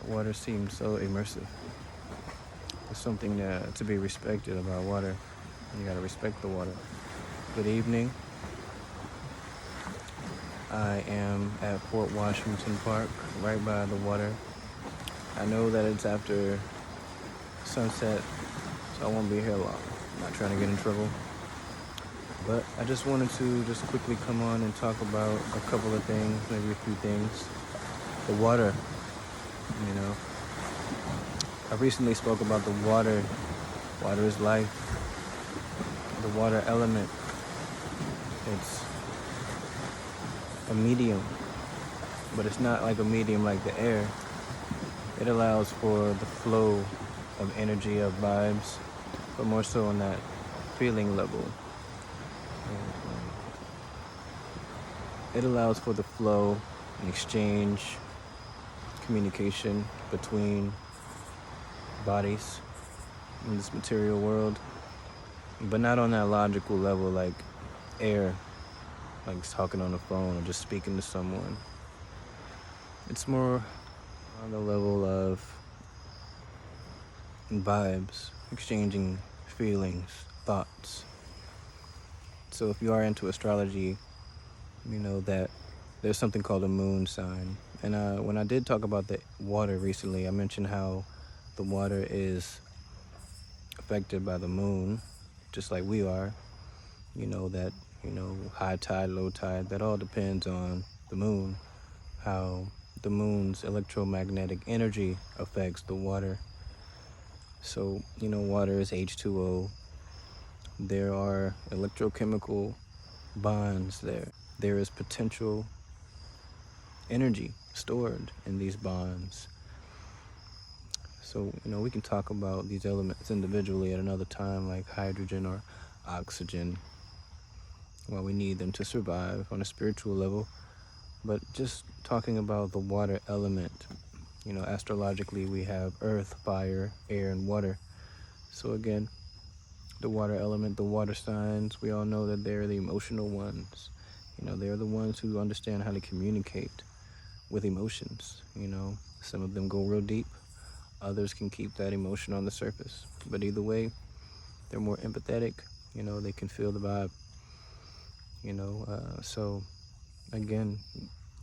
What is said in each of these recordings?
Water seems so immersive. There's something to be respected about water. You gotta respect the water. Good evening. I am at Fort Washington Park, right by the water. I know that it's after sunset, so I won't be here long. I'm not trying to get in trouble. But I just wanted to just quickly come on and talk about a couple of things, maybe a few things. The water, you know. I recently spoke about the water. Water is life. The water element. It's a medium, but it's not like a medium like the air. It allows for the flow of energy, of vibes, but more so on that feeling level. It allows for the flow and exchange, communication between bodies in this material world, but not on that logical level like air, like talking on the phone or just speaking to someone. It's more on the level of vibes, exchanging feelings, thoughts. So if you are into astrology, you know that there's something called a moon sign. And when I did talk about the water recently, I mentioned how the water is affected by the moon, just like we are. High tide, low tide, that all depends on the moon, how the moon's electromagnetic energy affects the water. So, water is H2O. There are electrochemical bonds there. There is potential energy stored in these bonds. So, we can talk about these elements individually at another time, like hydrogen or oxygen. Well, we need them to survive on a spiritual level. But just talking about the water element, astrologically we have earth, fire, air, and water. So again, the water element, the water signs, we all know that they're the emotional ones. They're the ones who understand how to communicate with emotions. Some of them go real deep. Others can keep that emotion on the surface. But either way, they're more empathetic. They can feel the vibe. So again,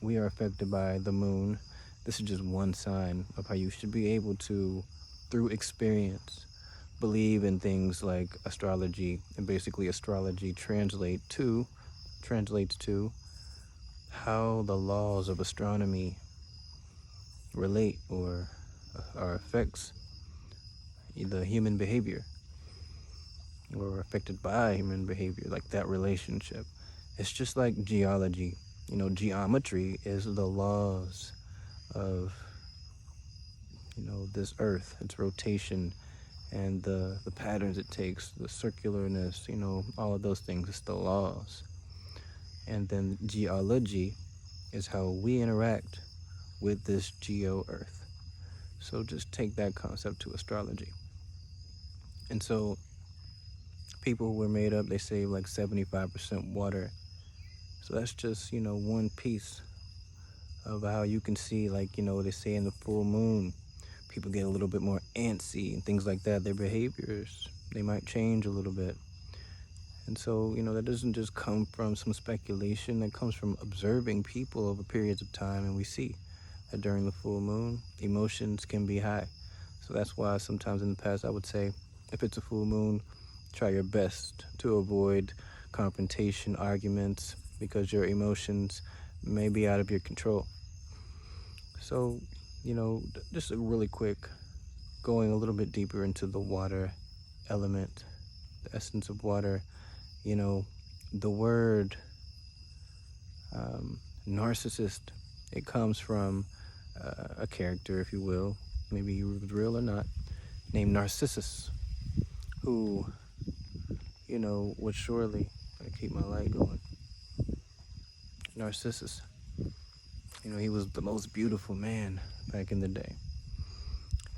we are affected by the moon. This is just one sign of how you should be able to, through experience, believe in things like astrology. And basically astrology translates to how the laws of astronomy relate or affects the human behavior, or affected by human behavior, like that relationship. It's just like geology. Geometry is the laws of, this earth, its rotation, and the patterns it takes, the circularness, all of those things. It's the laws. And then geology is how we interact with this geo-earth. So just take that concept to astrology. And so people who are made up, they say like 75% water. So that's just, one piece of how you can see, like, they say in the full moon, people get a little bit more antsy and things like that. Their behaviors, they might change a little bit. And so, that doesn't just come from some speculation. That comes from observing people over periods of time. And we see that during the full moon, emotions can be high. So that's why sometimes in the past I would say, if it's a full moon, try your best to avoid confrontation, arguments, because your emotions may be out of your control. So, just a really quick, going a little bit deeper into the water element, the essence of water. The word narcissist, it comes from a character, if you will, maybe he was real or not, named Narcissus, who, would surely, I keep my light going. Narcissus, he was the most beautiful man back in the day.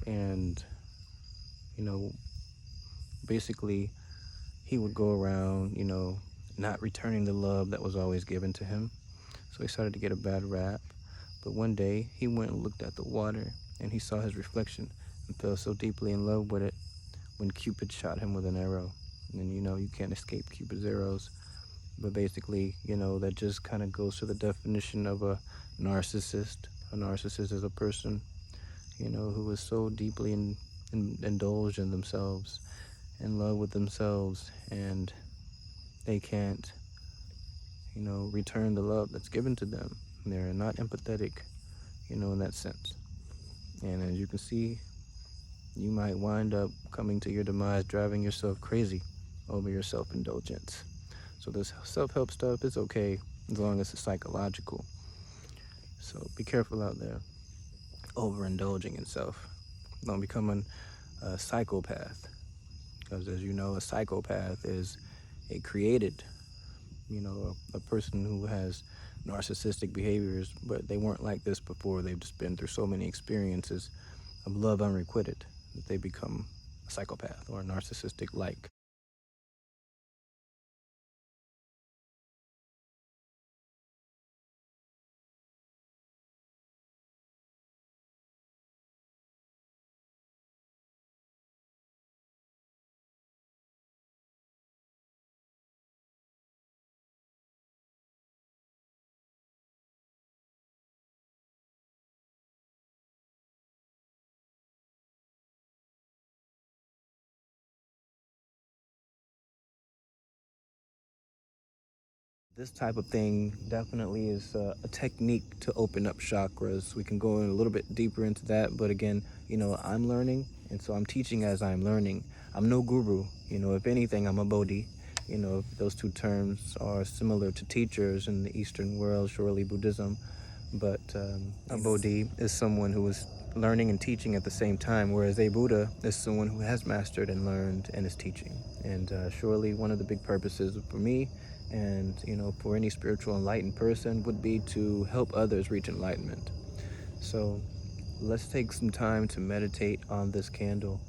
And, basically he would go around, not returning the love that was always given to him. So he started to get a bad rap. But one day he went and looked at the water, and he saw his reflection and fell so deeply in love with it when Cupid shot him with an arrow. And you can't escape Cupid's arrows. But basically, that just kind of goes to the definition of a narcissist. A narcissist is a person, who is so deeply indulged in themselves, in love with themselves, and they can't, return the love that's given to them. They're not empathetic, in that sense. And as you can see, you might wind up coming to your demise driving yourself crazy over your self-indulgence. So this self-help stuff is okay as long as it's psychological. So be careful out there, overindulging in self. Don't become a psychopath, because as you know, a psychopath is a created, a person who has narcissistic behaviors, but they weren't like this before. They've just been through so many experiences of love unrequited that they become a psychopath or a narcissistic like. This type of thing definitely is a technique to open up chakras. We can go in a little bit deeper into that, but again, I'm learning, and so I'm teaching as I'm learning. I'm no guru, if anything, I'm a Bodhi. Those two terms are similar to teachers in the Eastern world, surely Buddhism, but a Bodhi is someone who is learning and teaching at the same time, whereas a Buddha is someone who has mastered and learned and is teaching. And surely one of the big purposes for me and for any spiritual enlightened person would be to help others reach enlightenment. So let's take some time to meditate on this candle